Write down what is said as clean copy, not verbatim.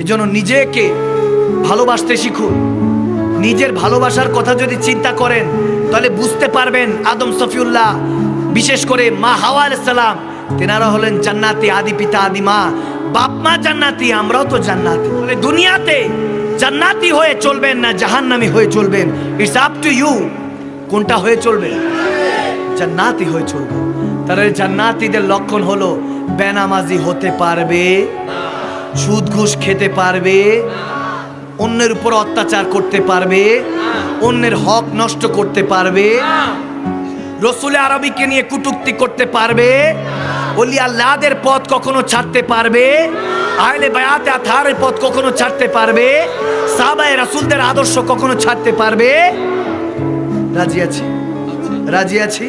এজন্য নিজেকে ভালোবাসতে শিখুন। নিজের ভালোবাসার কথা যদি চিন্তা করেন তাহলে বুঝতে পারবেন আদম সফিউল্লাহ, বিশেষ করে মা হাওয়া আলাইহিস সালাম, তেনারা হলেন জান্নাতি, আদি পিতা আদি মা। বাপ মা জান্নাতি, আমরাও তো জান্নাতি। দুনিয়াতে জান্নাতি হয়ে চলবেন না জাহান্নামী হয়ে চলবেন, ইটস আপ টু ইউ। কোনটা হয়ে চলবে? জান্নাতি হয়ে চলবে। তাহলে জান্নাতীদের লক্ষণ হলো বেনামাজি হতে পারবে, সুদ ঘুষ খেতে পারবে, অন্যের উপর অত্যাচার করতে পারবে, অন্যের হক নষ্ট করতে পারবে, রসুল আরবিকে নিয়ে কটূক্তি করতে পারবে, ওলি আল্লাহদের পথ কখনো ছাড়তে পারবে, আহলে বায়াতে আতহারের পথ কখনো ছাড়তে পারবে, সাহাবায়ে রাসূলদের আদর্শ কখনো ছাড়তে পারবে। রাজি আছি? রাজি আছি?